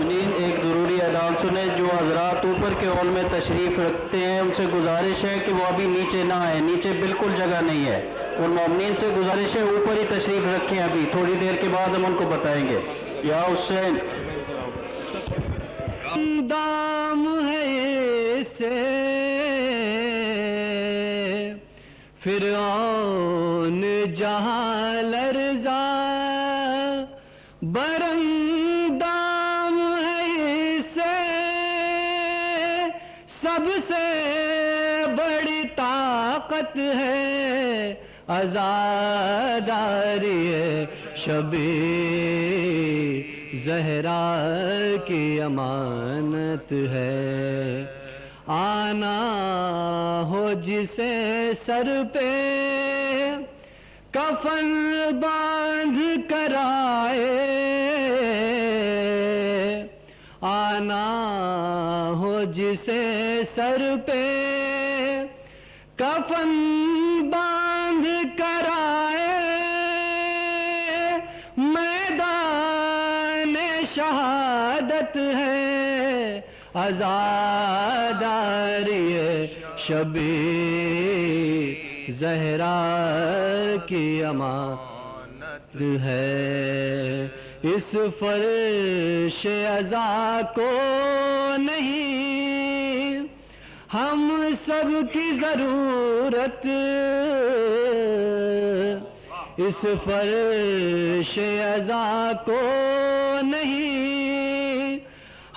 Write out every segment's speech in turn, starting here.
مومنین ایک ضروری اعلان سنیں. جو حضرات اوپر کے ہال میں تشریف رکھتے ہیں ان سے گزارش ہے کہ وہ ابھی نیچے نہ آئیں, نیچے بالکل جگہ نہیں ہے. اور مومنین سے گزارش ہے اوپر ہی تشریف رکھیں, ابھی تھوڑی دیر کے بعد ہم ان کو بتائیں گے. یا حسین دام ہے سے فرعون جہاں لرزا, برندام ہے سے سب سے بڑی طاقت ہے, عزاداری شبِ زہرا کی امانت ہے. آنا ہو جسے سر پہ کفن باندھ کر آئے, آنا ہو جسے سر پہ کفن باندھ کر آئے, میدان شہادت ہے, عزاداری شبِ زہرا کی امانت ہے. اس فرش عزا کو نہیں ہم سب کی ضرورت, اس فرش عزا کو نہیں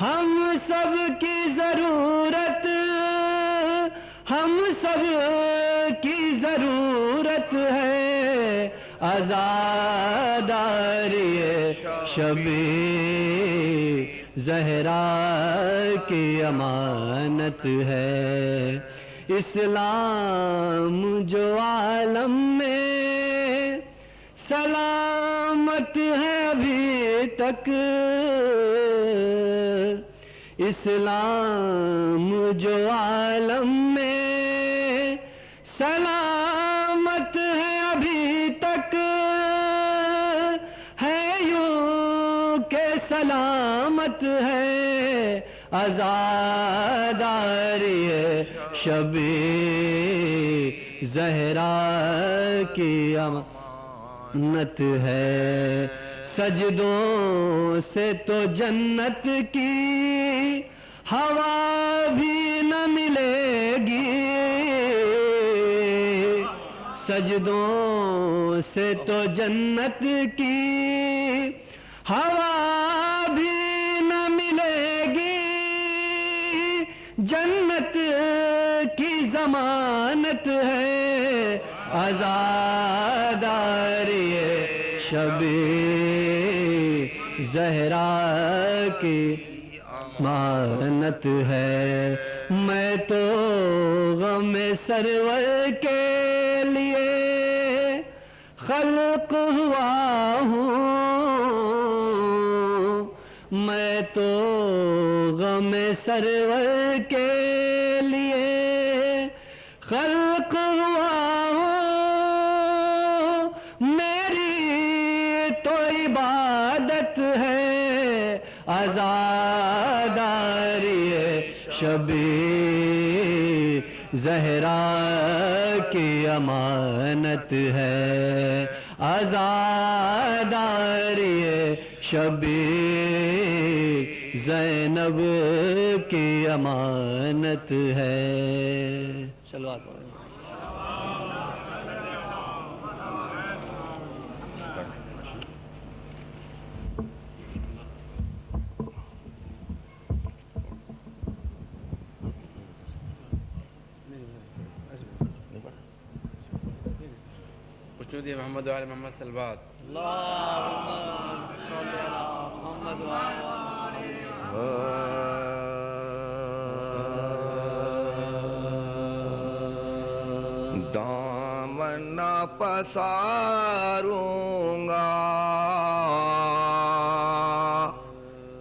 ہم سب کی ضرورت, ہم سب کی ضرورت ہے, عزاداری شبِ زہرا کی امانت ہے. اسلام جو عالم میں سلامت ہے ابھی تک, اسلام جو عالم میں سلامت ہے ابھی تک, ہے یوں کہ سلامت ہے, عزاداری شبِ زہرا کی امانت ہے. سجدوں سے تو جنت کی ہوا بھی نہ ملے گی, سجدوں سے تو جنت کی ہوا بھی نہ ملے گی, جنت کی ضمانت ہے, عزاداری شبِ زہرا کی امانت ہے. میں تو غم سرور کے لیے خلق ہوا ہوں, میں تو غم سرور کے لیے خلق ہوا ہوں, میری تو عبادت ہے, عزاداری شبِ زہرا کی امانت ہے, عزاداری شبِ زینب کی امانت ہے. صلوات پڑھیں. دی محمد وعلی محمد سلوات. اللہم صل علی محمد وعلی دامن نہ پساروں گا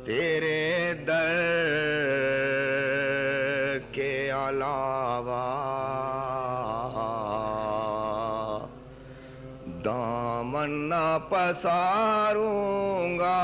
تیرے در کے علاوہ, دامن نہ پساروں گا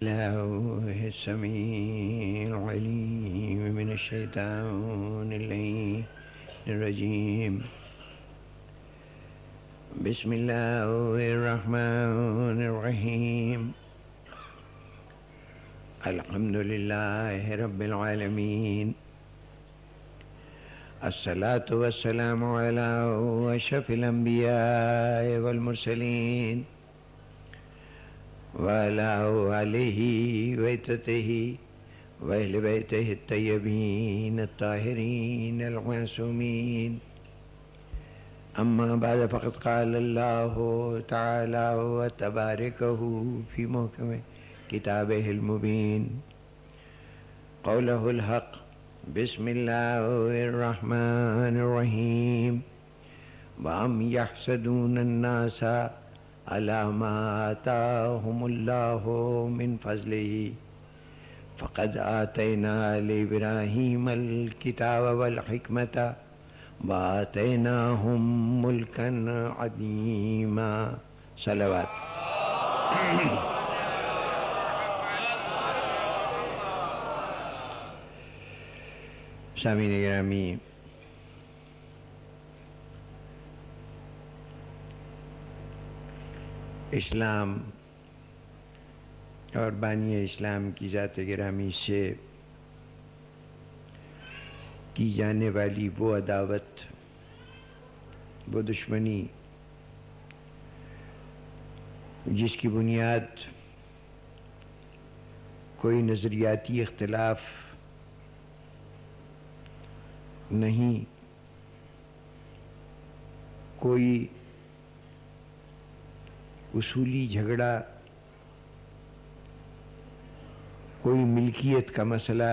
الله السميع العليم من الشيطان اللعين الرجيم. بسم الله الرحمن الرحيم. الحمد لله رب العالمين. الصلاة والسلام على أشرف الأنبياء والمرسلين وعلى آله وعترته وأهل بيته الطيبين الطاهرين المعصومين. أما بعد فقد قال الله تعالى وتباركه في محكم كتابه المبين قوله الحق. بسم الله الرحمن الرحيم. وأم يحسدون الناس على ما آتاهم الله من فضله فقد آتينا لإبراهيم الكتاب والحكمة وآتيناهم ملكا عظيما. صلوات. سامعین گرامی، اسلام اور بانی اسلام کی ذات گرامی سے کی جانے والی وہ عداوت، وہ دشمنی جس کی بنیاد کوئی نظریاتی اختلاف نہیں، کوئی اصولی جھگڑا، کوئی ملکیت کا مسئلہ،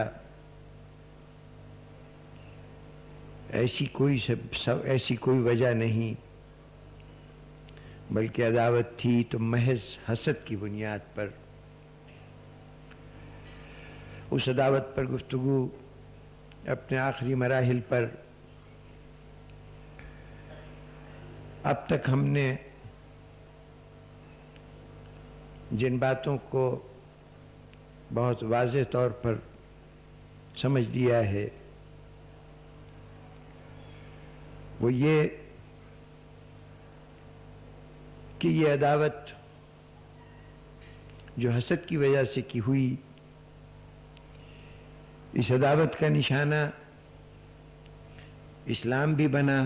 ایسی کوئی وجہ نہیں، بلکہ عداوت تھی تو محض حسد کی بنیاد پر۔ اس عداوت پر گفتگو اپنے آخری مراحل پر۔ اب تک ہم نے جن باتوں کو بہت واضح طور پر سمجھ لیا ہے وہ یہ کہ یہ عداوت جو حسد کی وجہ سے کی ہوئی، اس عداوت کا نشانہ اسلام بھی بنا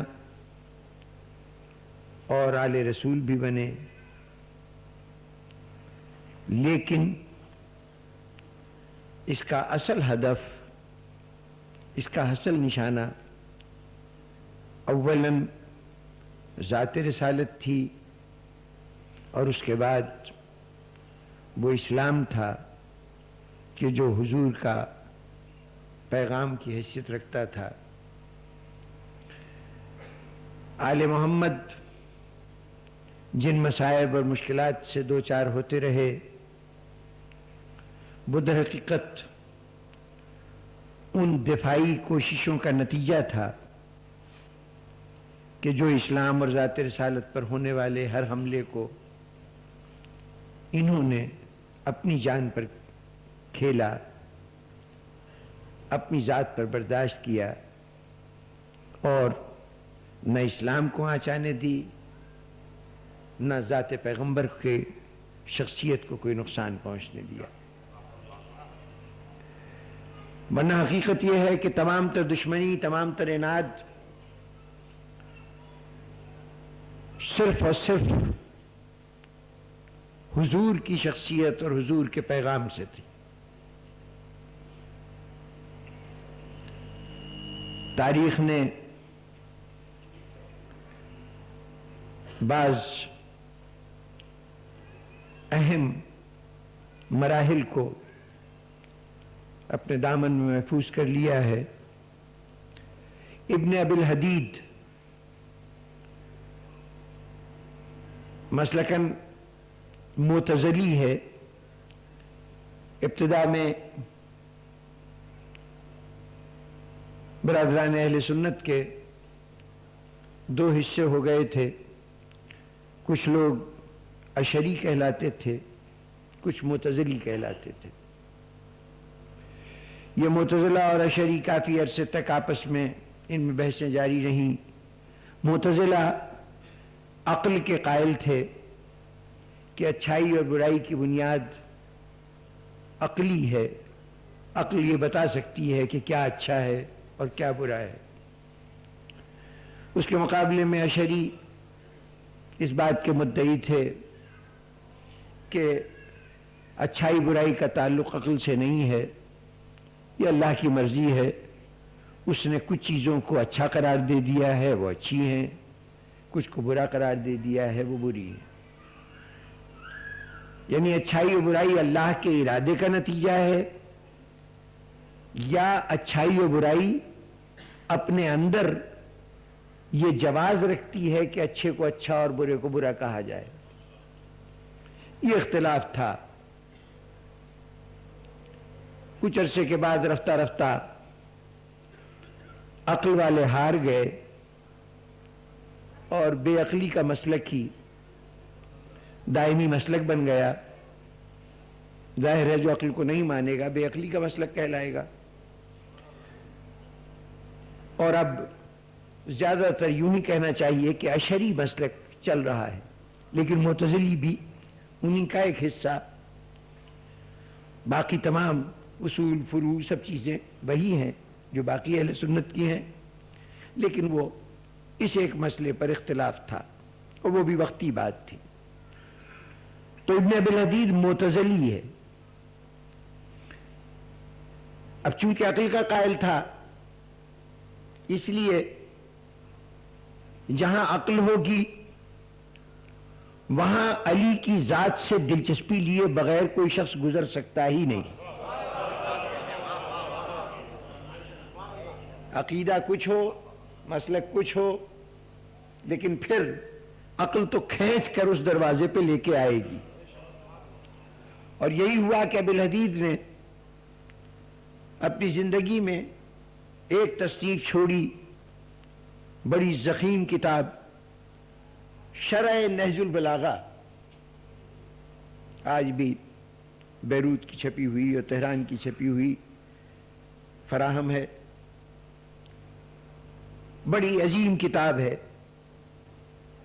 اور آل رسول بھی بنے، لیکن اس کا اصل ہدف، اس کا اصل نشانہ اولاً ذات رسالت تھی، اور اس کے بعد وہ اسلام تھا کہ جو حضور کا پیغام کی حیثیت رکھتا تھا۔ آل محمد جن مصائب اور مشکلات سے دوچار ہوتے رہے، وہ در حقیقت ان دفاعی کوششوں کا نتیجہ تھا کہ جو اسلام اور ذات رسالت پر ہونے والے ہر حملے کو انہوں نے اپنی جان پر کھیلا، اپنی ذات پر برداشت کیا، اور نہ اسلام کو آنچ آنے دی، نہ ذات پیغمبر کے شخصیت کو کوئی نقصان پہنچنے دیا۔ ورنہ حقیقت یہ ہے کہ تمام تر دشمنی، تمام تر عناد صرف اور صرف حضور کی شخصیت اور حضور کے پیغام سے تھی۔ تاریخ نے بعض اہم مراحل کو اپنے دامن میں محفوظ کر لیا ہے۔ ابن ابی الحدید مسلکاً معتزلی ہے. ابتدا میں برادران اہل سنت کے دو حصے ہو گئے تھے. کچھ لوگ اشعری کہلاتے تھے, کچھ معتزلی کہلاتے تھے. یہ معتزلہ اور اشعری کافی عرصے تک آپس میں ان میں بحثیں جاری رہیں. معتزلہ عقل کے قائل تھے کہ اچھائی اور برائی کی بنیاد عقلی ہے. عقل یہ بتا سکتی ہے کہ کیا اچھا ہے اور کیا برا ہے. اس کے مقابلے میں اشعری اس بات کے مدعی تھے کہ اچھائی برائی کا تعلق عقل سے نہیں ہے, یہ اللہ کی مرضی ہے. اس نے کچھ چیزوں کو اچھا قرار دے دیا ہے, وہ اچھی ہیں, کچھ کو برا قرار دے دیا ہے, وہ بری ہے. یعنی اچھائی و برائی اللہ کے ارادے کا نتیجہ ہے, یا اچھائی و برائی اپنے اندر یہ جواز رکھتی ہے کہ اچھے کو اچھا اور برے کو برا کہا جائے. یہ اختلاف تھا. کچھ عرصے کے بعد رفتہ رفتہ عقل والے ہار گئے اور بے عقلی کا مسلک ہی دائمی مسلک بن گیا. ظاہر ہے جو عقل کو نہیں مانے گا بے عقلی کا مسلک کہلائے گا. اور اب زیادہ تر یوں ہی کہنا چاہیے کہ اشعری مسلک چل رہا ہے, لیکن معتزلی بھی انہی کا ایک حصہ. باقی تمام اصول فروع سب چیزیں وہی ہیں جو باقی اہل سنت کی ہیں, لیکن وہ اس ایک مسئلے پر اختلاف تھا اور وہ بھی وقتی بات تھی. تو ابن ابی الحدید معتزلی ہے. اب چونکہ عقل کا قائل تھا اس لیے جہاں عقل ہوگی وہاں علی کی ذات سے دلچسپی لیے بغیر کوئی شخص گزر سکتا ہی نہیں. عقیدہ کچھ ہو, مسلک کچھ ہو, لیکن پھر عقل تو کھینچ کر اس دروازے پہ لے کے آئے گی. اور یہی ہوا کہ ابی الحدید نے اپنی زندگی میں ایک تصنیف چھوڑی, بڑی ضخیم کتاب شرح نہج البلاغہ, آج بھی بیروت کی چھپی ہوئی اور تہران کی چھپی ہوئی فراہم ہے. بڑی عظیم کتاب ہے.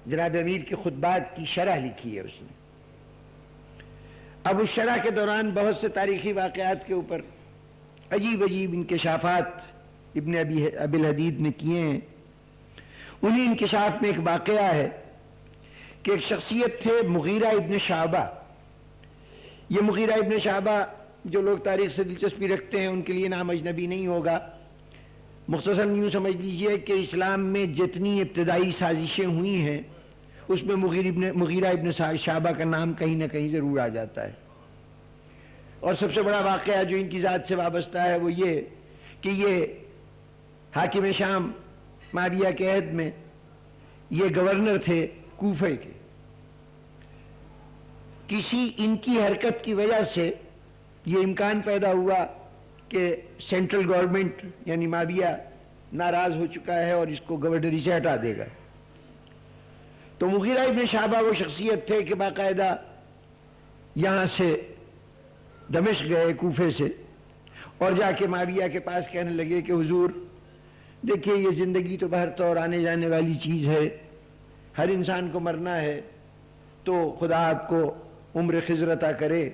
جناب امیر کے خطبات کی شرح لکھی ہے اس نے. اب اس شرح کے دوران بہت سے تاریخی واقعات کے اوپر عجیب عجیب انکشافات ابن ابی الحدید نے کیے ہیں. انہی انکشاف میں ایک واقعہ ہے کہ ایک شخصیت تھے مغیرہ ابن شعبہ. یہ مغیرہ ابن شعبہ جو لوگ تاریخ سے دلچسپی رکھتے ہیں ان کے لیے نام اجنبی نہیں ہوگا. مختصراً یوں سمجھ لیجئے کہ اسلام میں جتنی ابتدائی سازشیں ہوئی ہیں اس میں مغیرہ ابن شعبہ کا نام کہیں نہ کہیں ضرور آ جاتا ہے. اور سب سے بڑا واقعہ جو ان کی ذات سے وابستہ ہے وہ یہ کہ یہ حاکم شام معاویہ کے عہد میں یہ گورنر تھے کوفے کے. کسی ان کی حرکت کی وجہ سے یہ امکان پیدا ہوا کہ سینٹرل گورنمنٹ یعنی معاویہ ناراض ہو چکا ہے اور اس کو گورنری سے ہٹا دے گا. تو مغیرہ ابن شعبہ وہ شخصیت تھے کہ باقاعدہ یہاں سے دمشق گئے کوفے سے اور جا کے معاویہ کے پاس کہنے لگے کہ حضور دیکھیے یہ زندگی تو بہر طور آنے جانے والی چیز ہے, ہر انسان کو مرنا ہے, تو خدا آپ کو عمر خضر عطا کرے,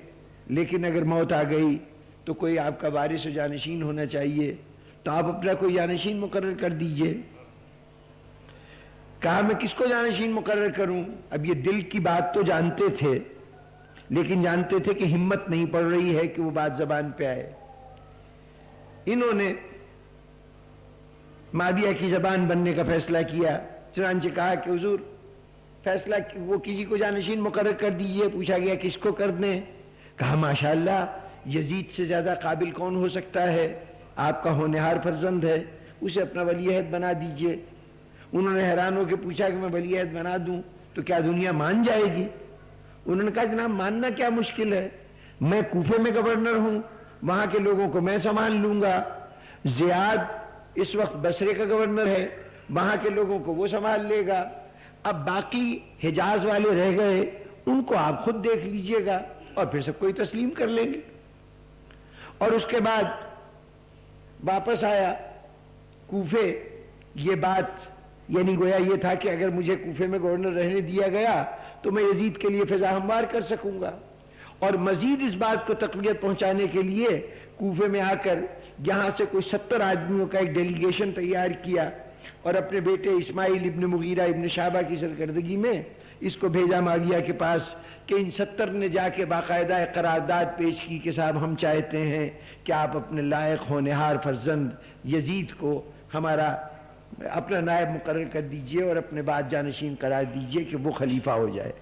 لیکن اگر موت آ گئی تو کوئی آپ کا وارث و جانشین ہونا چاہیے, تو آپ اپنا کوئی جانشین مقرر کر دیجئے. کہا میں کس کو جانشین مقرر کروں؟ اب یہ دل کی بات تو جانتے تھے لیکن جانتے تھے کہ ہمت نہیں پڑ رہی ہے کہ وہ بات زبان پہ آئے. انہوں نے معاویہ کی زبان بننے کا فیصلہ کیا. چنانچہ کہا کہ حضور فیصلہ وہ کسی کو جانشین مقرر کر دیجئے. پوچھا گیا کس کو کر دیں؟ کہا ماشاءاللہ یزید سے زیادہ قابل کون ہو سکتا ہے, آپ کا ہونہار فرزند ہے, اسے اپنا ولی عہد بنا دیجئے. انہوں نے حیران ہو کے پوچھا کہ میں ولی عہد بنا دوں تو کیا دنیا مان جائے گی؟ انہوں نے کہا جناب ماننا کیا مشکل ہے، میں کوفے میں گورنر ہوں، وہاں کے لوگوں کو میں سنبھال لوں گا، زیاد اس وقت بصرے کا گورنر ہے، وہاں کے لوگوں کو وہ سنبھال لے گا، اب باقی حجاز والے رہ گئے ان کو آپ خود دیکھ لیجئے گا، اور پھر سب کوئی تسلیم کر لیں گے۔ اور اس کے بعد واپس آیا کوفے۔ یہ بات یعنی گویا یہ تھا کہ اگر مجھے کوفے میں گورنر رہنے دیا گیا تو میں یزید کے لیے فضا ہموار کر سکوں گا، اور مزید اس بات کو تقویت پہنچانے کے لیے کوفے میں آ کر یہاں سے کوئی 70 آدمیوں کا ایک ڈیلیگیشن تیار کیا اور اپنے بیٹے اسماعیل ابن مغیرہ ابن شعبہ کی سرکردگی میں اس کو بھیجا معاویہ کے پاس کہ ان 70 نے جا کے باقاعدہ قرارداد پیش کی کہ صاحب ہم چاہتے ہیں کہ آپ اپنے لائق ہونہار فرزند یزید کو ہمارا اپنا نائب مقرر کر دیجئے اور اپنے بعد جانشین قرار دیجئے کہ وہ خلیفہ ہو جائے۔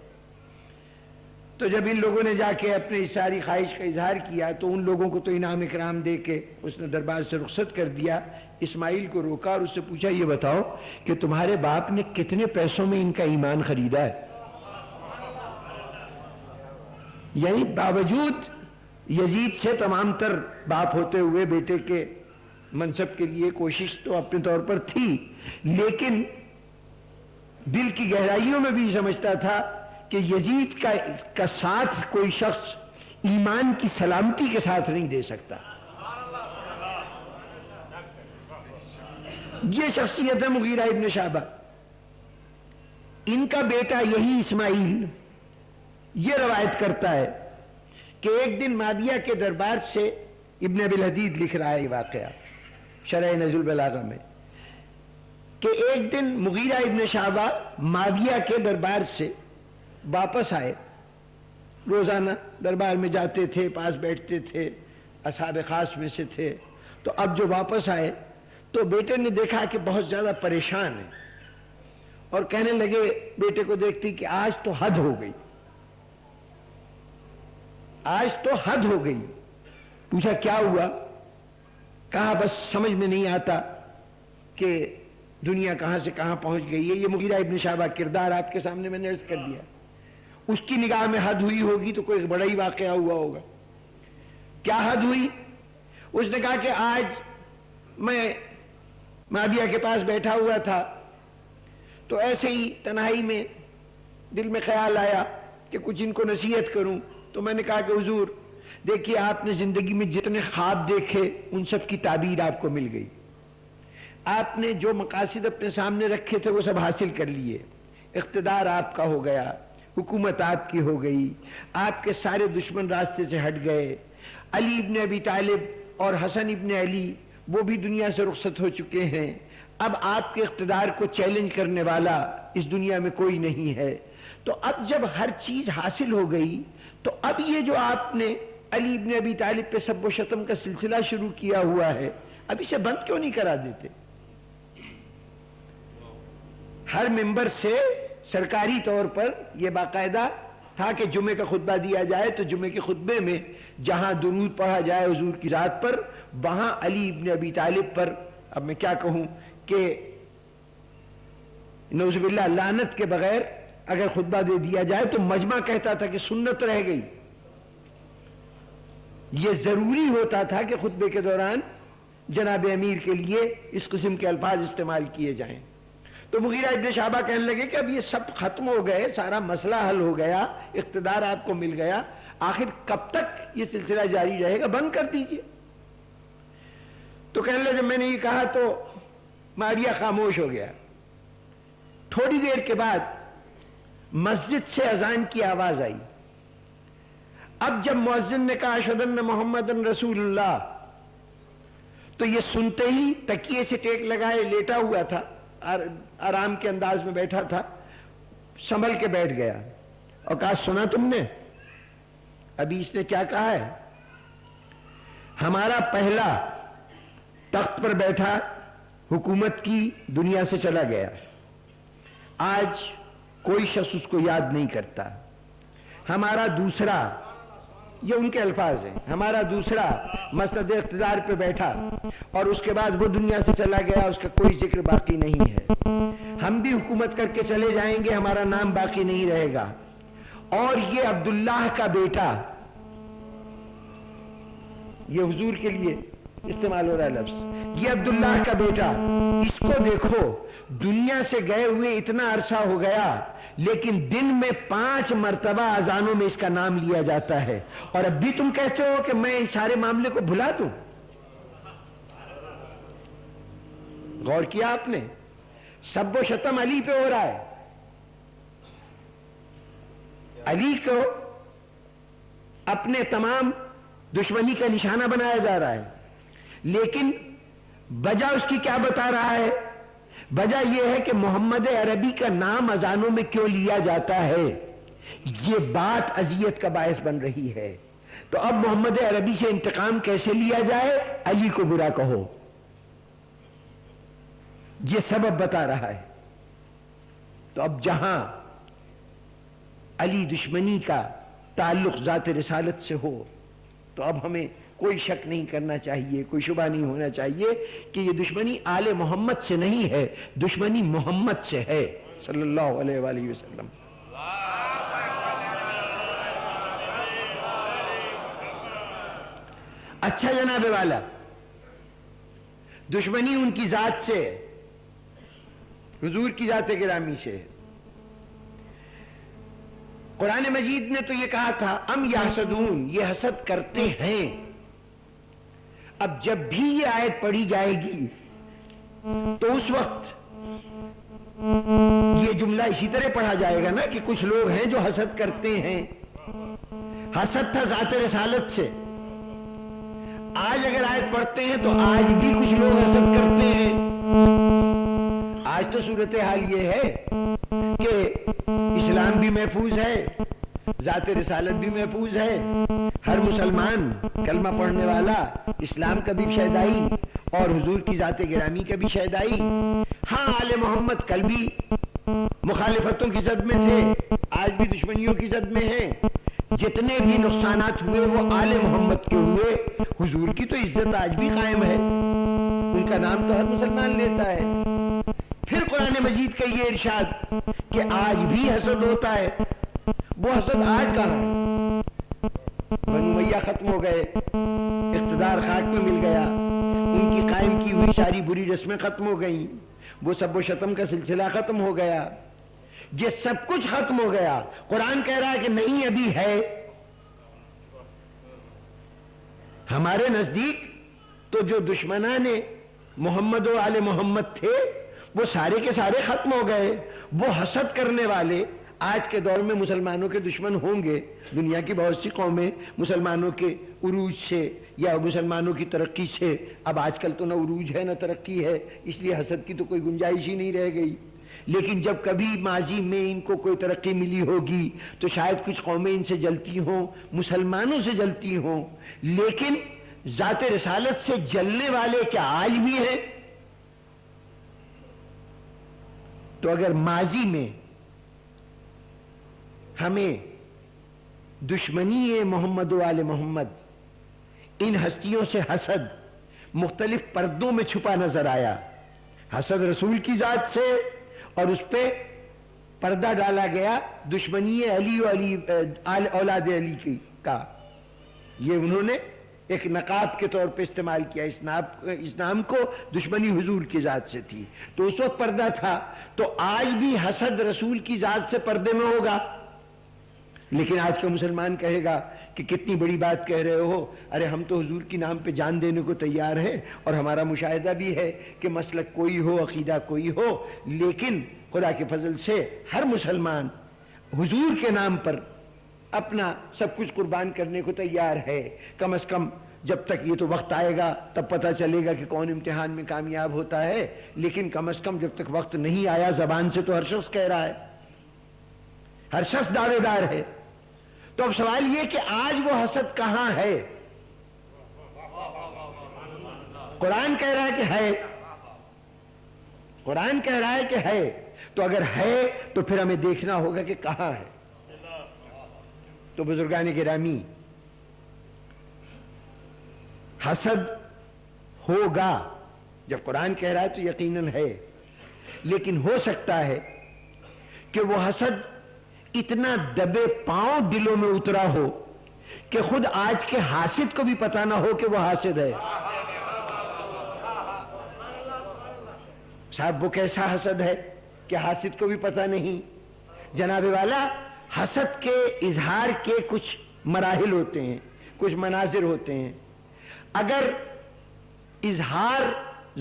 تو جب ان لوگوں نے جا کے اپنے اس ساری خواہش کا اظہار کیا تو ان لوگوں کو تو انعام اکرام دے کے اس نے دربار سے رخصت کر دیا۔ اسماعیل کو روکا اور اس سے پوچھا یہ بتاؤ کہ تمہارے باپ نے کتنے پیسوں میں ان کا ایمان خریدا ہے؟ یعنی باوجود یزید سے تمام تر باپ ہوتے ہوئے بیٹے کے منصب کے لیے کوشش تو اپنے طور پر تھی، لیکن دل کی گہرائیوں میں بھی سمجھتا تھا کہ یزید کا ساتھ کوئی شخص ایمان کی سلامتی کے ساتھ نہیں دے سکتا۔ یہ شخصیت ہے مغیرہ ابن شعبہ۔ ان کا بیٹا یہی اسماعیل یہ روایت کرتا ہے کہ ایک دن معاویہ کے دربار سے ابن ابی الحدید لکھ رہا ہے یہ واقعہ شرح نہج البلاغہ میں کہ ایک دن مغیرہ ابن شعبہ معاویہ کے دربار سے واپس آئے، روزانہ دربار میں جاتے تھے، پاس بیٹھتے تھے، اصحاب خاص میں سے تھے، تو اب جو واپس آئے تو بیٹے نے دیکھا کہ بہت زیادہ پریشان ہے اور کہنے لگے بیٹے کو دیکھتی کہ آج تو حد ہو گئی، آج تو حد ہو گئی۔ پوچھا کیا ہوا؟ کہا بس سمجھ میں نہیں آتا کہ دنیا کہاں سے کہاں پہنچ گئی ہے۔ یہ مغیرہ ابن شعبہ کردار آپ کے سامنے میں نے عرض کر دیا۔ اس کی نگاہ میں حد ہوئی ہوگی تو کوئی بڑا ہی واقعہ ہوا ہوگا۔ کیا حد ہوئی؟ اس نے کہا کہ آج میں معاویہ کے پاس بیٹھا ہوا تھا تو ایسے ہی تنہائی میں دل میں خیال آیا کہ کچھ ان کو نصیحت کروں، تو میں نے کہا کہ حضور دیکھیے آپ نے زندگی میں جتنے خواب دیکھے ان سب کی تعبیر آپ کو مل گئی، آپ نے جو مقاصد اپنے سامنے رکھے تھے وہ سب حاصل کر لیے، اقتدار آپ کا ہو گیا، حکومت آپ کی ہو گئی، آپ کے سارے دشمن راستے سے ہٹ گئے، علی ابن ابی طالب اور حسن ابن علی وہ بھی دنیا سے رخصت ہو چکے ہیں، اب آپ کے اقتدار کو چیلنج کرنے والا اس دنیا میں کوئی نہیں ہے۔ تو اب جب ہر چیز حاصل ہو گئی تو اب یہ جو آپ نے علی ابن ابی طالب پہ سب و شتم کا سلسلہ شروع کیا ہوا ہے اب اسے بند کیوں نہیں کرا دیتے؟ ہر ممبر سے سرکاری طور پر یہ باقاعدہ تھا کہ جمعے کا خطبہ دیا جائے تو جمعے کے خطبے میں جہاں درود پڑھا جائے حضور کی ذات پر وہاں علی ابن ابی طالب پر، اب میں کیا کہوں کہ نعوذ باللہ لعنت کے بغیر اگر خطبہ دے دیا جائے تو مجمع کہتا تھا کہ سنت رہ گئی۔ یہ ضروری ہوتا تھا کہ خطبے کے دوران جناب امیر کے لیے اس قسم کے الفاظ استعمال کیے جائیں۔ تو مغیرہ ابن شعبہ کہنے لگے کہ اب یہ سب ختم ہو گئے، سارا مسئلہ حل ہو گیا، اقتدار آپ کو مل گیا، آخر کب تک یہ سلسلہ جاری رہے گا؟ بند کر دیجئے۔ تو کہنے لگے جب میں نے یہ کہا تو معاویہ خاموش ہو گیا۔ تھوڑی دیر کے بعد مسجد سے اذان کی آواز آئی۔ اب جب مؤذن نے کہا اشہد ان محمد رسول اللہ تو یہ سنتے ہی تکیے سے ٹیک لگائے لیٹا ہوا تھا، آرام کے انداز میں بیٹھا تھا، سنبھل کے بیٹھ گیا اور کہا سنا تم نے ابھی اس نے کیا کہا ہے؟ ہمارا پہلا تخت پر بیٹھا حکومت کی دنیا سے چلا گیا، آج کوئی شخص اس کو یاد نہیں کرتا۔ ہمارا دوسرا، یہ ان کے الفاظ ہیں، ہمارا دوسرا مسند اقتدار پہ بیٹھا اور اس کے بعد وہ دنیا سے چلا گیا، اس کا کوئی ذکر باقی نہیں ہے۔ ہم بھی حکومت کر کے چلے جائیں گے، ہمارا نام باقی نہیں رہے گا۔ اور یہ عبداللہ کا بیٹا، یہ حضور کے لیے استعمال ہو رہا ہے لفظ، یہ عبداللہ کا بیٹا، اس کو دیکھو دنیا سے گئے ہوئے اتنا عرصہ ہو گیا، لیکن دن میں 5 مرتبہ اذانوں میں اس کا نام لیا جاتا ہے، اور اب بھی تم کہتے ہو کہ میں اس سارے معاملے کو بھلا دوں؟ غور کیا آپ نے؟ سب و شتم علی پہ ہو رہا ہے، علی کو اپنے تمام دشمنی کا نشانہ بنایا جا رہا ہے، لیکن وجہ اس کی کیا بتا رہا ہے؟ وجہ یہ ہے کہ محمد عربی کا نام اذانوں میں کیوں لیا جاتا ہے، یہ بات اذیت کا باعث بن رہی ہے۔ تو اب محمد عربی سے انتقام کیسے لیا جائے؟ علی کو برا کہو، یہ سبب بتا رہا ہے۔ تو اب جہاں علی دشمنی کا تعلق ذات رسالت سے ہو، تو اب ہمیں کوئی شک نہیں کرنا چاہیے، کوئی شبہ نہیں ہونا چاہیے کہ یہ دشمنی آل محمد سے نہیں ہے، دشمنی محمد سے ہے صلی اللہ علیہ وآلہ وسلم۔ اچھا جناب والا، دشمنی ان کی ذات سے، حضور کی ذات گرامی سے۔ قرآن مجید نے تو یہ کہا تھا ام یحسدون، یہ حسد کرتے ہیں۔ اب جب بھی یہ آیت پڑھی جائے گی تو اس وقت یہ جملہ اسی طرح پڑھا جائے گا نا کہ کچھ لوگ ہیں جو حسد کرتے ہیں۔ حسد تھا ذات رسالت سے، آج اگر آیت پڑھتے ہیں تو آج بھی کچھ لوگ حسد کرتے ہیں۔ آج تو صورتحال یہ ہے کہ اسلام بھی محفوظ ہے، ذات رسالت بھی محفوظ ہے، ہر مسلمان کلمہ پڑھنے والا اسلام کا بھی شہدائی اور حضور کی ذات گرامی کا بھی شہدائی۔ ہاں آل محمد کل بھی مخالفتوں کی زد میں تھے، آج بھی دشمنیوں کی زد میں ہیں۔ جتنے بھی نقصانات ہوئے وہ آل محمد کے ہوئے، حضور کی تو عزت آج بھی قائم ہے، ان کا نام تو ہر مسلمان لیتا ہے۔ پھر قرآن مجید کا یہ ارشاد کہ آج بھی حسد ہوتا ہے، وہ حسد آج کہاں ہے؟ بنو امیہ ختم ہو گئے، اقتدار خاک میں مل گیا، ان کی قائم کی ہوئی ساری بری رسمیں ختم ہو گئیں، وہ سب و شتم کا سلسلہ ختم ہو گیا، یہ سب کچھ ختم ہو گیا۔ قرآن کہہ رہا ہے کہ نہیں ابھی ہے۔ ہمارے نزدیک تو جو دشمنان محمد و آل محمد تھے وہ سارے کے سارے ختم ہو گئے۔ وہ حسد کرنے والے آج کے دور میں مسلمانوں کے دشمن ہوں گے۔ دنیا کی بہت سی قومیں مسلمانوں کے عروج سے یا مسلمانوں کی ترقی سے، اب آج کل تو نہ عروج ہے نہ ترقی ہے، اس لیے حسد کی تو کوئی گنجائش ہی نہیں رہ گئی۔ لیکن جب کبھی ماضی میں ان کو کوئی ترقی ملی ہوگی تو شاید کچھ قومیں ان سے جلتی ہوں، مسلمانوں سے جلتی ہوں، لیکن ذات رسالت سے جلنے والے کیا آج بھی ہیں؟ تو اگر ماضی میں ہمیں دشمنی محمد و آل محمد، ان ہستیوں سے حسد مختلف پردوں میں چھپا نظر آیا، حسد رسول کی ذات سے اور اس پہ پردہ ڈالا گیا دشمنی علی و علی اولاد علی کی کا، یہ انہوں نے ایک نقاب کے طور پہ استعمال کیا، اس نام کو دشمنی حضور کی ذات سے تھی، تو اس وقت پردہ تھا۔ تو آج بھی حسد رسول کی ذات سے پردے میں ہوگا، لیکن آج کا مسلمان کہے گا کہ کتنی بڑی بات کہہ رہے ہو، ارے ہم تو حضور کی نام پہ جان دینے کو تیار ہیں، اور ہمارا مشاہدہ بھی ہے کہ مسلک کوئی ہو، عقیدہ کوئی ہو، لیکن خدا کے فضل سے ہر مسلمان حضور کے نام پر اپنا سب کچھ قربان کرنے کو تیار ہے۔ کم از کم جب تک یہ تو وقت آئے گا تب پتہ چلے گا کہ کون امتحان میں کامیاب ہوتا ہے، لیکن کم از کم جب تک وقت نہیں آیا، زبان سے تو ہر شخص کہہ رہا ہے، ہر شخص دعوے دار ہے۔ تو اب سوال یہ کہ آج وہ حسد کہاں ہے؟ قرآن کہہ رہا ہے کہ ہے، قرآن کہہ رہا ہے کہ ہے، تو اگر ہے تو پھر ہمیں دیکھنا ہوگا کہ کہاں ہے۔ تو بزرگان گرامی، حسد ہوگا، جب قرآن کہہ رہا ہے تو یقیناً ہے، لیکن ہو سکتا ہے کہ وہ حسد اتنا دبے پاؤں دلوں میں اترا ہو کہ خود آج کے حاسد کو بھی پتا نہ ہو کہ وہ حاسد ہے. صاحب وہ کیسا حسد ہے کہ حاسد کو بھی پتا نہیں. جناب والا حسد کے اظہار کے کچھ مراحل ہوتے ہیں، کچھ مناظر ہوتے ہیں. اگر اظہار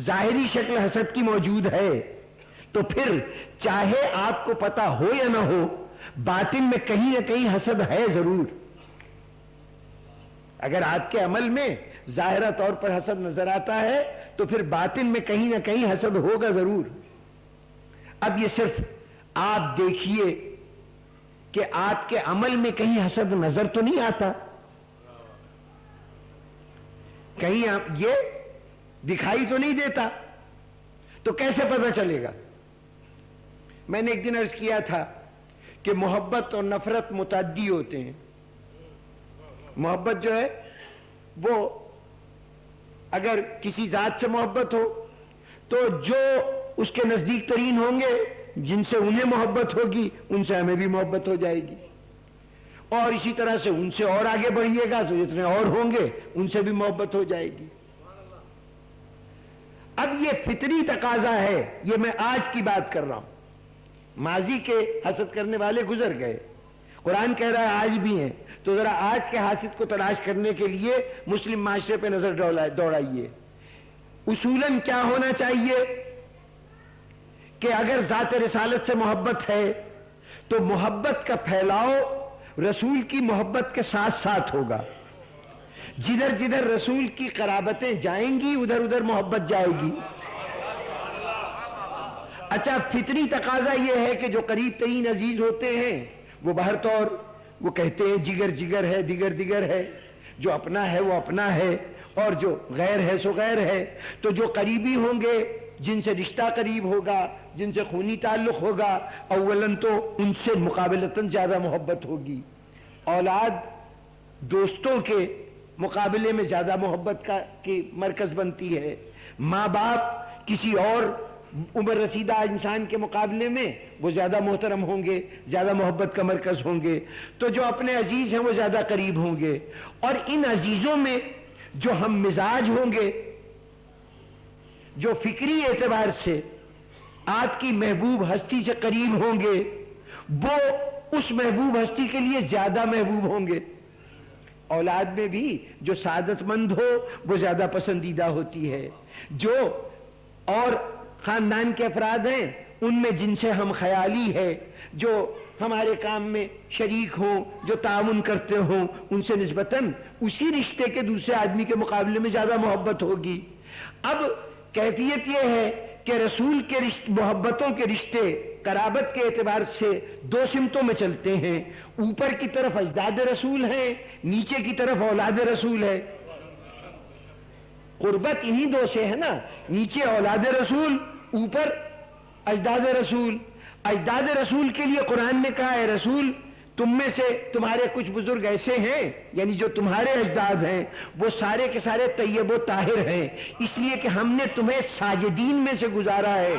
ظاہری شکل حسد کی موجود ہے تو پھر چاہے آپ کو پتا ہو یا نہ ہو، باطن میں کہیں نہ کہیں حسد ہے ضرور. اگر آپ کے عمل میں ظاہرہ طور پر حسد نظر آتا ہے تو پھر باطن میں کہیں نہ کہیں حسد ہوگا ضرور. اب یہ صرف آپ دیکھیے کہ آپ کے عمل میں کہیں حسد نظر تو نہیں آتا، کہیں یہ دکھائی تو نہیں دیتا، تو کیسے پتہ چلے گا؟ میں نے ایک دن عرض کیا تھا کہ محبت اور نفرت متعدی ہوتے ہیں. محبت جو ہے وہ اگر کسی ذات سے محبت ہو تو جو اس کے نزدیک ترین ہوں گے، جن سے انہیں محبت ہوگی ان سے ہمیں بھی محبت ہو جائے گی، اور اسی طرح سے ان سے اور آگے بڑھیے گا تو جتنے اور ہوں گے ان سے بھی محبت ہو جائے گی. اب یہ فطری تقاضا ہے، یہ میں آج کی بات کر رہا ہوں. ماضی کے حسد کرنے والے گزر گئے، قرآن کہہ رہا ہے آج بھی ہیں. تو ذرا آج کے حاسد کو تلاش کرنے کے لیے مسلم معاشرے پہ نظر دوڑائیے. اصولاً کیا ہونا چاہیے کہ اگر ذات رسالت سے محبت ہے تو محبت کا پھیلاؤ رسول کی محبت کے ساتھ ساتھ ہوگا. جدھر جدھر رسول کی قرابتیں جائیں گی ادھر ادھر محبت جائے گی. اچھا، فطری تقاضا یہ ہے کہ جو قریب ترین عزیز ہوتے ہیں وہ بہر طور وہ کہتے ہیں جگر جگر ہے، دیگر دیگر ہے. جو اپنا ہے وہ اپنا ہے اور جو غیر ہے سو غیر ہے. تو جو قریبی ہوں گے، جن سے رشتہ قریب ہوگا، جن سے خونی تعلق ہوگا، اولاً تو ان سے مقابلتاً زیادہ محبت ہوگی. اولاد دوستوں کے مقابلے میں زیادہ محبت کی مرکز بنتی ہے. ماں باپ کسی اور عمر رسیدہ انسان کے مقابلے میں وہ زیادہ محترم ہوں گے، زیادہ محبت کا مرکز ہوں گے. تو جو اپنے عزیز ہیں وہ زیادہ قریب ہوں گے. اور ان عزیزوں میں جو ہم مزاج ہوں گے، جو فکری اعتبار سے آپ کی محبوب ہستی سے قریب ہوں گے، وہ اس محبوب ہستی کے لیے زیادہ محبوب ہوں گے. اولاد میں بھی جو سعادت مند ہو وہ زیادہ پسندیدہ ہوتی ہے. جو اور خاندان کے افراد ہیں ان میں جن سے ہم خیالی ہے، جو ہمارے کام میں شریک ہوں، جو تعاون کرتے ہوں، ان سے نسبتاً اسی رشتے کے دوسرے آدمی کے مقابلے میں زیادہ محبت ہوگی. اب کیفیت یہ ہے کہ رسول کے محبتوں کے رشتے قرابت کے اعتبار سے دو سمتوں میں چلتے ہیں. اوپر کی طرف اجداد رسول ہیں، نیچے کی طرف اولاد رسول ہے. قربت انہی دو سے ہے نا، نیچے اولاد رسول، اوپر اجداد رسول. اجداد رسول کے لیے قرآن نے کہا ہے رسول تم میں سے تمہارے کچھ بزرگ ایسے ہیں، یعنی جو تمہارے اجداد ہیں وہ سارے کے سارے طیب و طاہر ہیں، اس لیے کہ ہم نے تمہیں ساجدین میں سے گزارا ہے.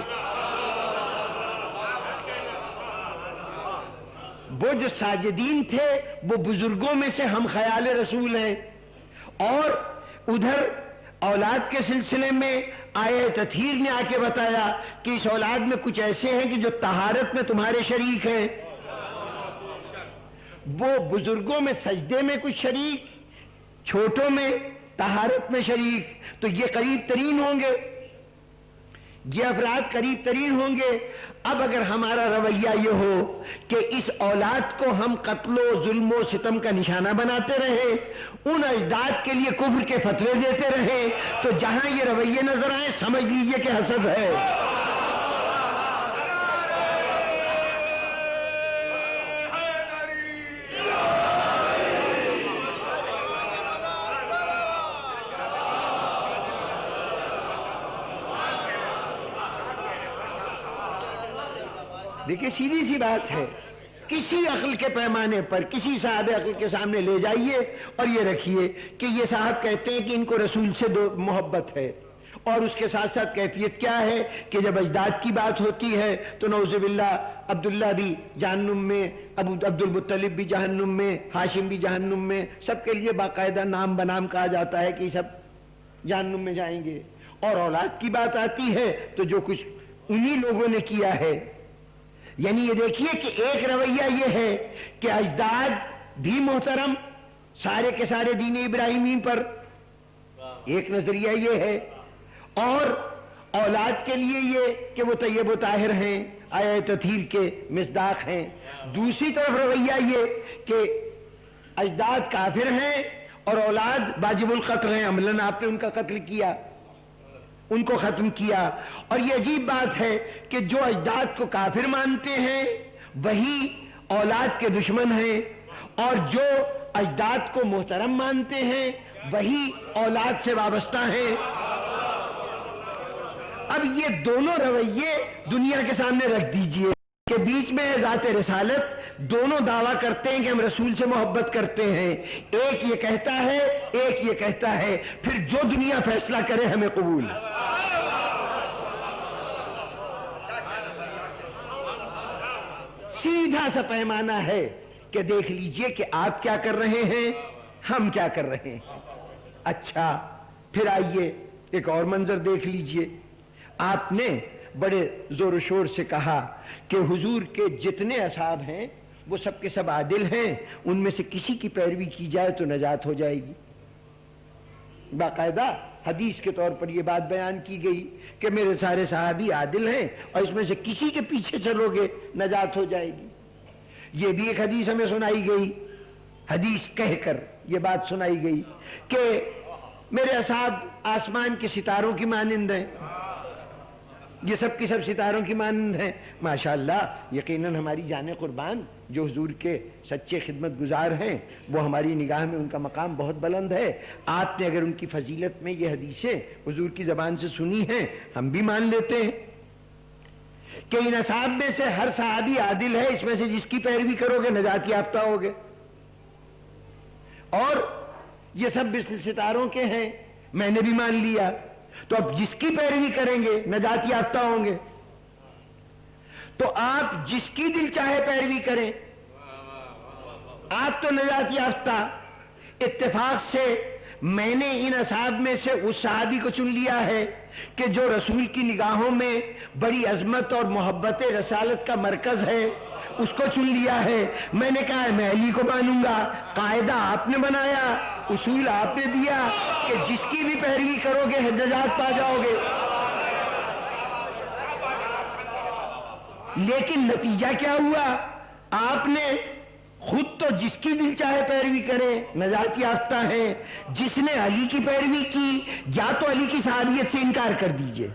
وہ جو ساجدین تھے وہ بزرگوں میں سے ہم خیال رسول ہیں. اور ادھر اولاد کے سلسلے میں آیہ تطہیر نے آ کے بتایا کہ اس اولاد میں کچھ ایسے ہیں کہ جو طہارت میں تمہارے شریک ہیں. وہ بزرگوں میں سجدے میں کچھ شریک، چھوٹوں میں طہارت میں شریک. تو یہ قریب ترین ہوں گے، یہ افراد قریب ترین ہوں گے. اب اگر ہمارا رویہ یہ ہو کہ اس اولاد کو ہم قتل و ظلم و ستم کا نشانہ بناتے رہے، ان اجداد کے لیے کفر کے فتوے دیتے رہے، تو جہاں یہ رویے نظر آئے سمجھ لیجئے کہ حسد ہے. دیکھیں سیدھی سی بات ہے، کسی عقل کے پیمانے پر کسی صاحب عقل کے سامنے لے جائیے اور یہ رکھیے کہ یہ صاحب کہتے ہیں کہ ان کو رسول سے محبت ہے، اور اس کے ساتھ ساتھ کیفیت کیا ہے کہ جب اجداد کی بات ہوتی ہے تو نعوذ باللہ عبداللہ بھی جہنم میں، عبد المطلب بھی جہنم میں، ہاشم بھی جہنم میں، سب کے لیے باقاعدہ نام بنام کہا جاتا ہے کہ سب جہنم میں جائیں گے۔ اور اولاد کی بات آتی ہے تو جو کچھ انہی لوگوں نے کیا ہے، یعنی یہ دیکھیے کہ ایک رویہ یہ ہے کہ اجداد بھی محترم سارے کے سارے دین ابراہیمی پر، ایک نظریہ یہ ہے، اور اولاد کے لیے یہ کہ وہ طیب و طاہر ہیں، آیہ تطہیر کے مصداق ہیں۔ دوسری طرف رویہ یہ کہ اجداد کافر ہیں اور اولاد واجب القتل ہیں، عملاً آپ نے ان کا قتل کیا، ان کو ختم کیا۔ اور یہ عجیب بات ہے کہ جو اجداد کو کافر مانتے ہیں وہی اولاد کے دشمن ہیں، اور جو اجداد کو محترم مانتے ہیں وہی اولاد سے وابستہ ہیں۔ اب یہ دونوں رویے دنیا کے سامنے رکھ دیجئے کہ بیچ میں ذات رسالت، دونوں دعویٰ کرتے ہیں کہ ہم رسول سے محبت کرتے ہیں، ایک یہ کہتا ہے ایک یہ کہتا ہے، پھر جو دنیا فیصلہ کرے ہمیں قبول۔ سیدھا سا پیمانہ ہے کہ دیکھ لیجئے کہ آپ کیا کر رہے ہیں، ہم کیا کر رہے ہیں۔ اچھا پھر آئیے ایک اور منظر دیکھ لیجئے۔ آپ نے بڑے زور و شور سے کہا کہ حضور کے جتنے اصحاب ہیں وہ سب کے سب عادل ہیں، ان میں سے کسی کی پیروی کی جائے تو نجات ہو جائے گی۔ باقاعدہ حدیث کے طور پر یہ بات بیان کی گئی کہ میرے سارے صحابی عادل ہیں اور اس میں سے کسی کے پیچھے چلو گے نجات ہو جائے گی۔ یہ بھی ایک حدیث ہمیں سنائی گئی، حدیث کہہ کر یہ بات سنائی گئی کہ میرے اصحاب آسمان کے ستاروں کی مانند ہیں، یہ سب کی سب ستاروں کی مانند ہیں۔ ماشاءاللہ یقیناً ہماری جان قربان جو حضور کے سچے خدمت گزار ہیں وہ ہماری نگاہ میں ان کا مقام بہت بلند ہے۔ آپ نے اگر ان کی فضیلت میں یہ حدیثیں حضور کی زبان سے سنی ہیں ہم بھی مان لیتے ہیں کہ ان اصحاب میں سے ہر صحابی عادل ہے، اس میں سے جس کی پیروی کرو گے نجات یافتہ ہوگے، اور یہ سب ستاروں کے ہیں، میں نے بھی مان لیا، تو اب جس کی پیروی کریں گے نجات یافتہ ہوں گے۔ تو آپ جس کی دل چاہے پیروی کریں، آپ تو نجات یافتہ۔ اتفاق سے میں نے ان اصحاب میں سے اس صحابی کو چن لیا ہے کہ جو رسول کی نگاہوں میں بڑی عظمت اور محبت رسالت کا مرکز ہے، اس کو چن لیا ہے۔ میں نے کہا میں علی کو مانوں گا، قاعدہ آپ نے بنایا، اصول آپ نے دیا کہ جس کی بھی پیروی کرو گے نجات پا جاؤ گے، لیکن نتیجہ کیا ہوا؟ آپ نے خود تو جس کی دل چاہے پیروی کرے نجات یافتہ ہے، جس نے علی کی پیروی کی یا تو علی کی صحابیت سے انکار کر دیجئے۔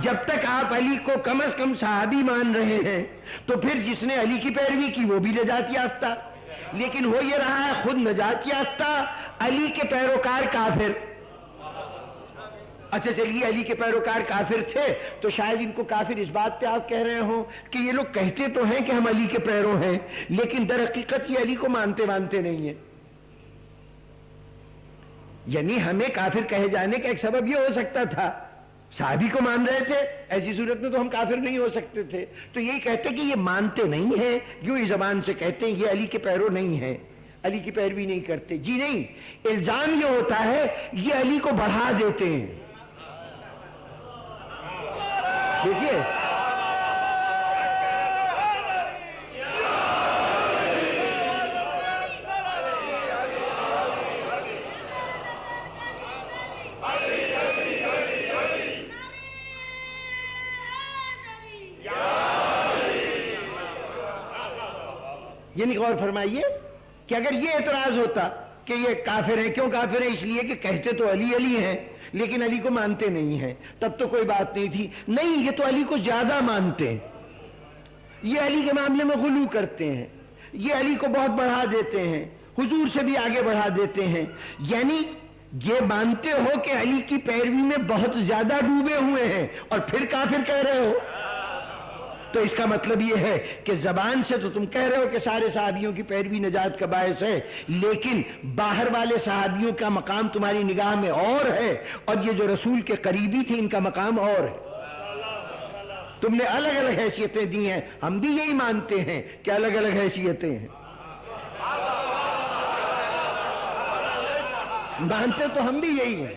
جب تک آپ علی کو کم از کم صحابی مان رہے ہیں تو پھر جس نے علی کی پیروی کی وہ بھی نجات یافتہ، لیکن ہو یہ رہا ہے خود نجات یافتہ، علی کے پیروکار کافر۔ اچھا چلیے علی کے پیروکار کافر تھے تو شاید ان کو کافر اس بات پہ آپ کہہ رہے ہوں کہ یہ لوگ کہتے تو ہیں کہ ہم علی کے پیرو ہیں لیکن در حقیقت یہ علی کو مانتے نہیں ہیں۔ یعنی ہمیں کافر کہے جانے کا ایک سبب یہ ہو سکتا تھا، صحابی کو مان رہے تھے، ایسی صورت میں تو ہم کافر نہیں ہو سکتے تھے، تو یہی کہتے کہ یہ مانتے نہیں ہیں، یوں ہی زبان سے کہتے ہیں یہ علی کے پیرو نہیں ہیں، علی کی پیروی نہیں کرتے۔ جی نہیں، الزام یہ ہوتا ہے یہ علی کو بڑھا دیتے ہیں۔ دیکھیے یعنی غور فرمائیے کہ اگر یہ اعتراض ہوتا کہ یہ کافر ہیں، کیوں کافر ہیں؟ اس لیے کہ کہتے تو علی علی ہیں لیکن علی کو مانتے نہیں ہیں، تب تو کوئی بات نہیں تھی۔ نہیں، یہ تو علی کو زیادہ مانتے ہیں، یہ علی کے معاملے میں غلو کرتے ہیں، یہ علی کو بہت بڑھا دیتے ہیں، حضور سے بھی آگے بڑھا دیتے ہیں۔ یعنی یہ مانتے ہو کہ علی کی پیروی میں بہت زیادہ ڈوبے ہوئے ہیں اور پھر کافر کہہ رہے ہو۔ تو اس کا مطلب یہ ہے کہ زبان سے تو تم کہہ رہے ہو کہ سارے صحابیوں کی پیروی نجات کا باعث ہے، لیکن باہر والے صحابیوں کا مقام تمہاری نگاہ میں اور ہے، اور یہ جو رسول کے قریبی تھے ان کا مقام اور ہے۔ تم نے الگ الگ حیثیتیں دی ہیں، ہم بھی یہی مانتے ہیں کہ الگ الگ حیثیتیں ہیں، مانتے تو ہم بھی یہی ہیں۔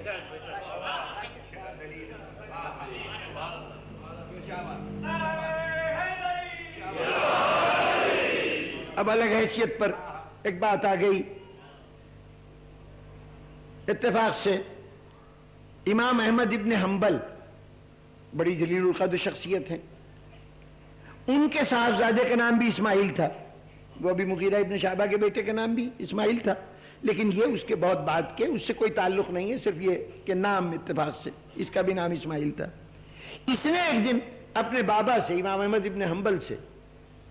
اب الگ حیثیت پر ایک بات آ گئی، اتفاق سے امام احمد ابن حنبل بڑی جلیل القدر شخصیت ہیں، ان کے صاحبزادے کا نام بھی اسماعیل تھا، وہ بھی مغیرہ ابن شعبہ کے بیٹے کا نام بھی اسماعیل تھا، لیکن یہ اس کے بہت بعد کے، اس سے کوئی تعلق نہیں ہے، صرف یہ کہ نام اتفاق سے اس کا بھی نام اسماعیل تھا۔ اس نے ایک دن اپنے بابا سے، امام احمد ابن حنبل سے،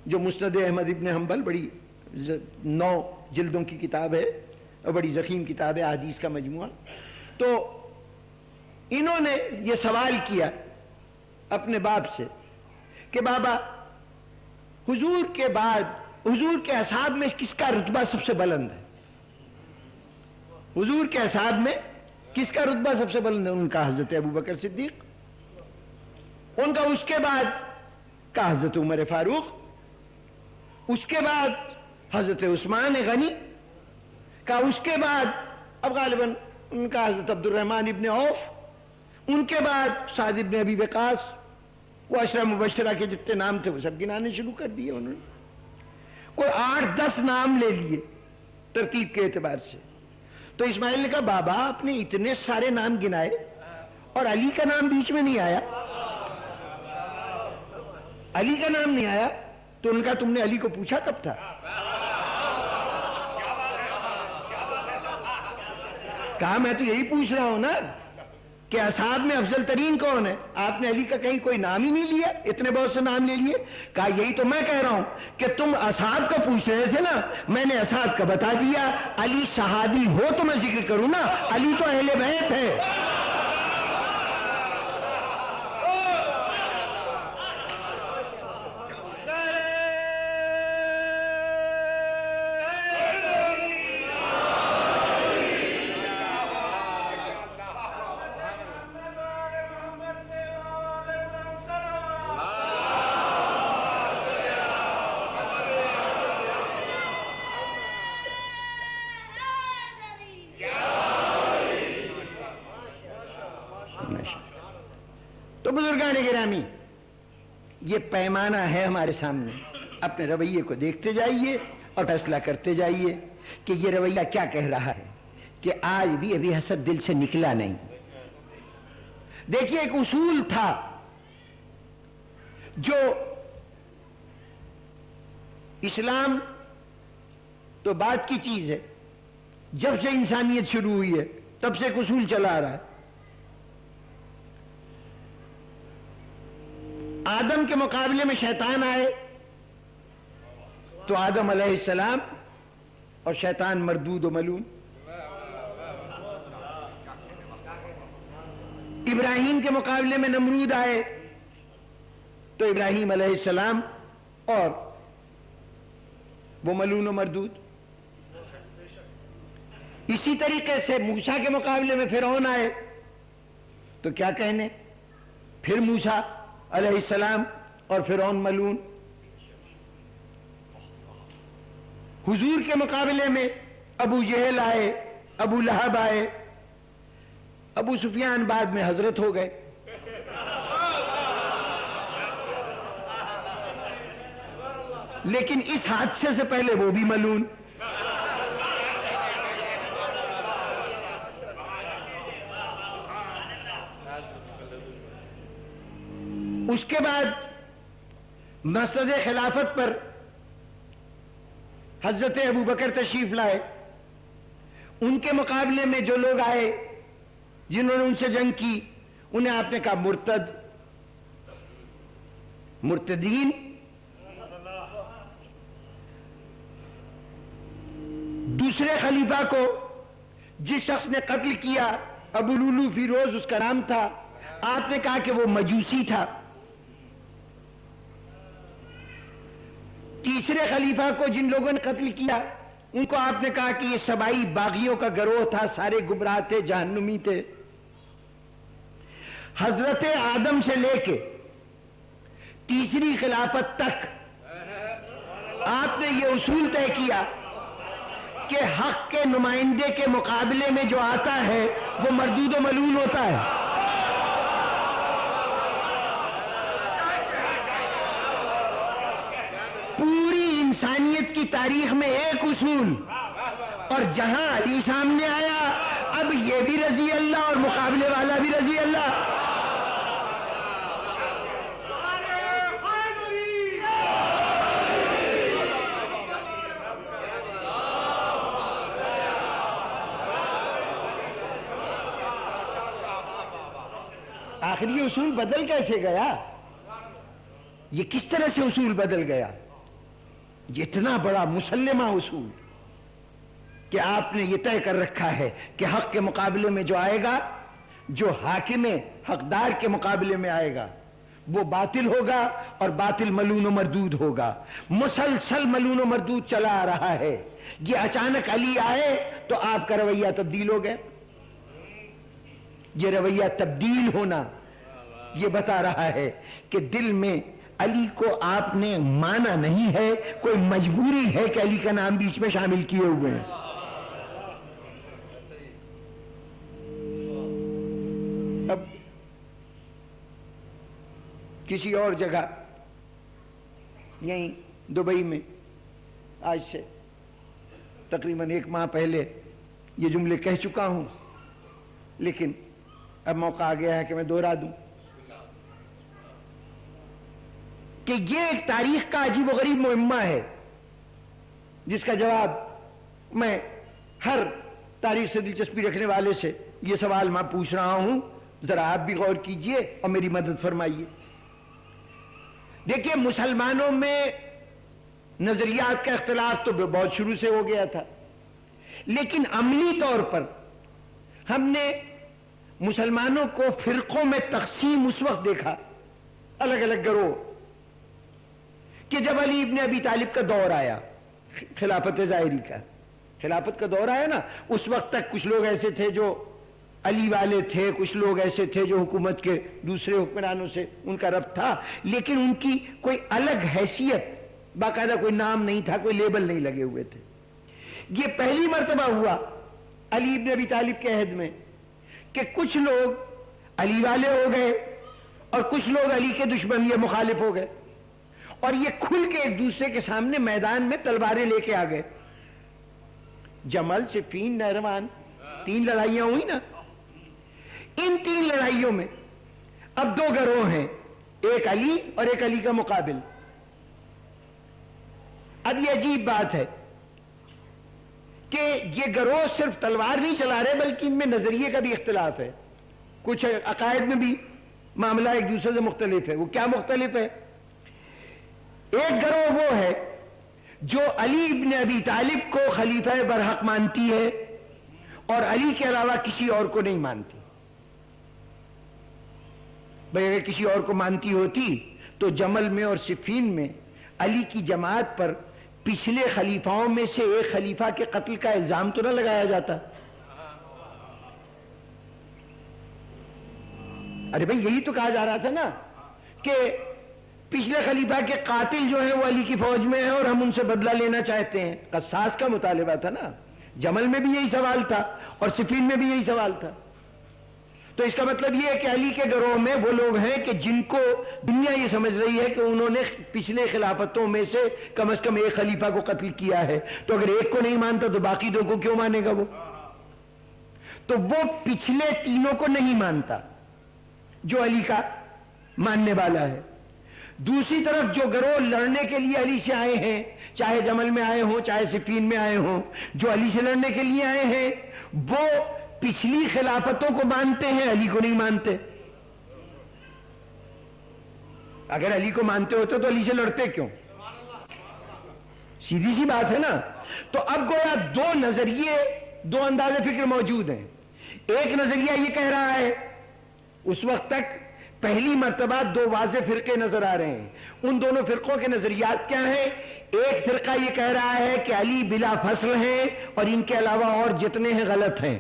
جو مسند احمد ابن حنبل بڑی 9 جلدوں کی کتاب ہے اور بڑی ضخیم کتاب ہے، حدیث کا مجموعہ، تو انہوں نے یہ سوال کیا اپنے باپ سے کہ بابا، حضور کے بعد حضور کے اصحاب میں کس کا رتبہ سب سے بلند ہے؟ حضور کے اصحاب میں کس کا رتبہ سب سے بلند ہے؟ ان کا حضرت ابوبکر صدیق، ان کا اس کے بعد کا حضرت عمر فاروق، اس کے بعد حضرت عثمان غنی کا، اس کے بعد اب غالباً ان کا حضرت عبد الرحمن ابن عوف، ان کے بعد سعد ابن ابی وقاص، وہ عشرہ مبشرہ کے جتنے نام تھے وہ سب گنانے شروع کر دیے انہوں نے، کوئی 8-10 نام لے لیے ترتیب کے اعتبار سے۔ تو اسماعیل نے کہا بابا آپ نے اتنے سارے نام گنائے اور علی کا نام بیچ میں نہیں آیا، علی کا نام نہیں آیا، تو ان کا تم نے علی کو پوچھا کب تھا؟ کہا میں تو یہی پوچھ رہا ہوں نا کہ اصحاب میں افضل ترین کون ہے، آپ نے علی کا کہیں کوئی نام ہی نہیں لیا، اتنے بہت سے نام لے لیے۔ کہا یہی تو میں کہہ رہا ہوں کہ تم اصحاب کا پوچھ رہے تھے نا، میں نے اصحاب کا بتا دیا، علی صحابی ہو تو میں ذکر کروں نا، علی تو اہل بیت ہے۔ تو بزرگان گرامی، یہ پیمانہ ہے ہمارے سامنے، اپنے رویے کو دیکھتے جائیے اور فیصلہ کرتے جائیے کہ یہ رویہ کیا کہہ رہا ہے، کہ آج بھی ابھی حسد دل سے نکلا نہیں۔ دیکھیے ایک اصول تھا جو اسلام تو بات کی چیز ہے، جب سے انسانیت شروع ہوئی ہے تب سے ایک اصول چلا آ رہا ہے، آدم کے مقابلے میں شیطان آئے تو آدم علیہ السلام اور شیطان مردود و ملعون، ابراہیم کے مقابلے میں نمرود آئے تو ابراہیم علیہ السلام اور وہ ملعون و مردود، اسی طریقے سے موسیٰ کے مقابلے میں فرعون آئے تو کیا کہنے، پھر موسیٰ علیہ السلام اور فرعون ملعون، حضور کے مقابلے میں ابو جہل آئے، ابو لہب آئے، ابو سفیان بعد میں حضرت ہو گئے، لیکن اس حادثے سے پہلے وہ بھی ملعون۔ اس کے بعد مسند خلافت پر حضرت ابوبکر تشریف لائے، ان کے مقابلے میں جو لوگ آئے جنہوں نے ان سے جنگ کی انہیں آپ نے کہا مرتد، مرتدین۔ دوسرے خلیفہ کو جس شخص نے قتل کیا، ابو لولو فیروز اس کا نام تھا، آپ نے کہا کہ وہ مجوسی تھا۔ تیسرے خلیفہ کو جن لوگوں نے قتل کیا ان کو آپ نے کہا کہ یہ سبائی باغیوں کا گروہ تھا، سارے گمراہ تھے، جہنمی تھے۔ حضرت آدم سے لے کے تیسری خلافت تک آپ نے یہ اصول طے کیا کہ حق کے نمائندے کے مقابلے میں جو آتا ہے وہ مردود و ملعون ہوتا ہے۔ پوری انسانیت کی تاریخ میں ایک اصول، اور جہاں علی سامنے آیا اب یہ بھی رضی اللہ اور مقابلے والا بھی رضی اللہ۔ آخر یہ اصول بدل کیسے گیا؟ یہ کس طرح سے اصول بدل گیا؟ یہ اتنا بڑا مسلمہ اصول کہ آپ نے یہ طے کر رکھا ہے کہ حق کے مقابلے میں جو آئے گا، جو حاکم حقدار کے مقابلے میں آئے گا وہ باطل ہوگا، اور باطل ملعون و مردود ہوگا۔ مسلسل ملعون و مردود چلا آ رہا ہے۔ یہ اچانک علی آئے تو آپ کا رویہ تبدیل ہو گیا۔ یہ رویہ تبدیل ہونا یہ بتا رہا ہے کہ دل میں علی کو آپ نے مانا نہیں ہے، کوئی مجبوری ہے کہ علی کا نام بیچ میں شامل کیے ہوئے ہیں۔ اب کسی اور جگہ یہیں دبئی میں آج سے تقریباً 1 ماہ پہلے یہ جملے کہہ چکا ہوں، لیکن اب موقع آ گیا ہے کہ میں دوہرا دوں کہ یہ ایک تاریخ کا عجیب و غریب معمہ ہے جس کا جواب میں ہر تاریخ سے دلچسپی رکھنے والے سے یہ سوال میں پوچھ رہا ہوں، ذرا آپ بھی غور کیجئے اور میری مدد فرمائیے۔ دیکھیے، مسلمانوں میں نظریات کا اختلاف تو بہت شروع سے ہو گیا تھا، لیکن عملی طور پر ہم نے مسلمانوں کو فرقوں میں تقسیم اس وقت دیکھا، الگ الگ گروہ، کہ جب علی ابن ابی طالب کا دور آیا، خلافت ظاہری کا خلافت کا دور آیا نا، اس وقت تک کچھ لوگ ایسے تھے جو علی والے تھے، کچھ لوگ ایسے تھے جو حکومت کے دوسرے حکمرانوں سے ان کا ربط تھا، لیکن ان کی کوئی الگ حیثیت، باقاعدہ کوئی نام نہیں تھا، کوئی لیبل نہیں لگے ہوئے تھے۔ یہ پہلی مرتبہ ہوا علی ابن ابی طالب کے عہد میں کہ کچھ لوگ علی والے ہو گئے اور کچھ لوگ علی کے دشمن یا مخالف ہو گئے، اور یہ کھل کے ایک دوسرے کے سامنے میدان میں تلواریں لے کے آ گئے۔ جمل، صفین، نہروان، 3 لڑائیاں ہوئی نا۔ ان 3 لڑائیوں میں اب 2 گروہ ہیں، ایک علی اور ایک علی کا مقابل۔ اب یہ عجیب بات ہے کہ یہ گروہ صرف تلوار نہیں چلا رہے بلکہ ان میں نظریے کا بھی اختلاف ہے، کچھ عقائد میں بھی معاملہ ایک دوسرے سے مختلف ہے۔ وہ کیا مختلف ہے؟ ایک گروہ وہ ہے جو علی ابن ابی طالب کو خلیفہ برحق مانتی ہے اور علی کے علاوہ کسی اور کو نہیں مانتی۔ بھئی اگر کسی اور کو مانتی ہوتی تو جمل میں اور صفین میں علی کی جماعت پر پچھلے خلیفاؤں میں سے ایک خلیفہ کے قتل کا الزام تو نہ لگایا جاتا۔ ارے بھئی یہی تو کہا جا رہا تھا نا کہ پچھلے خلیفہ کے قاتل جو ہیں وہ علی کی فوج میں ہیں اور ہم ان سے بدلہ لینا چاہتے ہیں۔ قصاص کا مطالبہ تھا نا۔ جمل میں بھی یہی سوال تھا اور صفین میں بھی یہی سوال تھا۔ تو اس کا مطلب یہ ہے کہ علی کے گروہ میں وہ لوگ ہیں کہ جن کو دنیا یہ سمجھ رہی ہے کہ انہوں نے پچھلے خلافتوں میں سے کم از کم ایک خلیفہ کو قتل کیا ہے، تو اگر ایک کو نہیں مانتا تو باقی 2 کو کیوں مانے گا وہ؟ تو وہ پچھلے 3 کو نہیں مانتا جو علی کا ماننے والا ہے۔ دوسری طرف جو گروہ لڑنے کے لیے علی سے آئے ہیں، چاہے جمل میں آئے ہوں چاہے صفین میں آئے ہوں، جو علی سے لڑنے کے لیے آئے ہیں وہ پچھلی خلافتوں کو مانتے ہیں، علی کو نہیں مانتے۔ اگر علی کو مانتے ہوتے تو علی سے لڑتے کیوں؟ سیدھی سی بات ہے نا۔ تو اب گویا 2 نظریے، 2 انداز فکر موجود ہیں۔ ایک نظریہ یہ کہہ رہا ہے، اس وقت تک پہلی مرتبہ 2 واضح فرقے نظر آ رہے ہیں۔ ان دونوں فرقوں کے نظریات کیا ہیں؟ ایک فرقہ یہ کہہ رہا ہے کہ علی بلا فصل ہیں اور ان کے علاوہ اور جتنے ہیں غلط ہیں،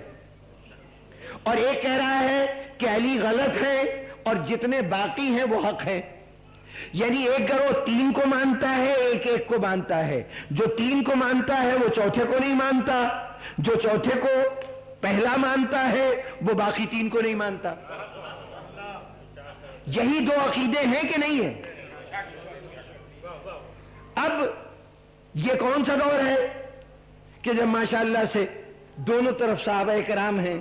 اور ایک کہہ رہا ہے کہ علی غلط ہیں اور جتنے باقی ہیں وہ حق ہیں۔ یعنی ایک گروہ تین کو مانتا ہے، ایک ایک کو مانتا ہے۔ جو تین کو مانتا ہے وہ چوتھے کو نہیں مانتا، جو چوتھے کو پہلا مانتا ہے وہ باقی تین کو نہیں مانتا۔ یہی دو عقیدے ہیں کہ نہیں ہیں؟ اب یہ کون سا دور ہے کہ جب ماشاءاللہ سے دونوں طرف صحابہ کرام ہیں،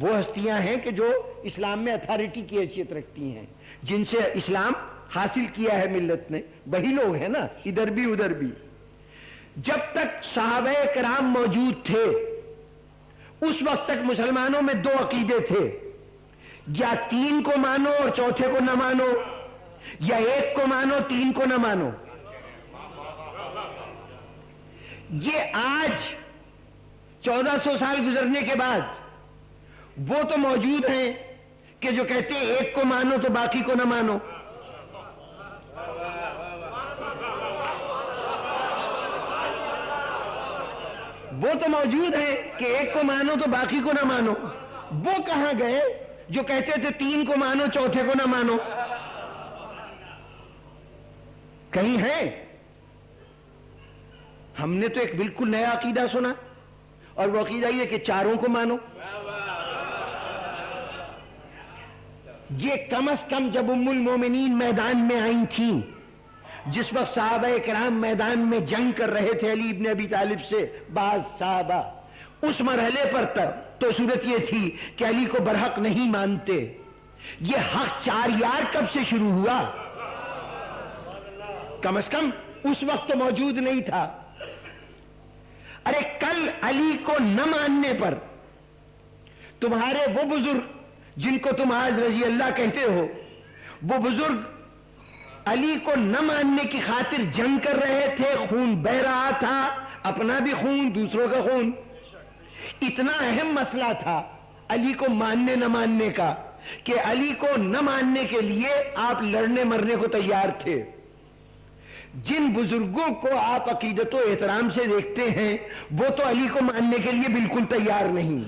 وہ ہستیاں ہیں کہ جو اسلام میں اتھارٹی کی حیثیت رکھتی ہیں، جن سے اسلام حاصل کیا ہے ملت نے، وہی لوگ ہیں نا، ادھر بھی ادھر بھی۔ جب تک صحابہ کرام موجود تھے اس وقت تک مسلمانوں میں دو عقیدے تھے، یا تین کو مانو اور چوتھے کو نہ مانو، یا ایک کو مانو تین کو نہ مانو۔ یہ آج 1400 سال گزرنے کے بعد وہ تو موجود ہیں کہ جو کہتے ہیں ایک کو مانو تو باقی کو نہ مانو۔ وہ تو موجود ہیں کہ ایک کو مانو تو باقی کو نہ مانو۔ وہ کہاں گئے جو کہتے تھے تین کو مانو چوتھے کو نہ مانو؟ کہیں ہیں؟ ہم نے تو ایک بالکل نیا عقیدہ سنا، اور وہ عقیدہ یہ کہ چاروں کو مانو۔ یہ کم از کم جب ام المومنین میدان میں آئی تھیں، جس وقت صحابہ کرام میدان میں جنگ کر رہے تھے علی ابن ابی طالب سے بعض صحابہ، اس مرحلے پر تو صورت یہ تھی کہ علی کو برحق نہیں مانتے۔ یہ حق چار یار کب سے شروع ہوا؟ کم از کم اس وقت تو موجود نہیں تھا۔ ارے کل علی کو نہ ماننے پر تمہارے وہ بزرگ جن کو تم آج رضی اللہ کہتے ہو، وہ بزرگ علی کو نہ ماننے کی خاطر جنگ کر رہے تھے، خون بہ رہا تھا، اپنا بھی خون دوسروں کا خون۔ اتنا اہم مسئلہ تھا علی کو ماننے نہ ماننے کا کہ علی کو نہ ماننے کے لیے آپ لڑنے مرنے کو تیار تھے۔ جن بزرگوں کو آپ عقیدت و احترام سے دیکھتے ہیں وہ تو علی کو ماننے کے لیے بالکل تیار نہیں۔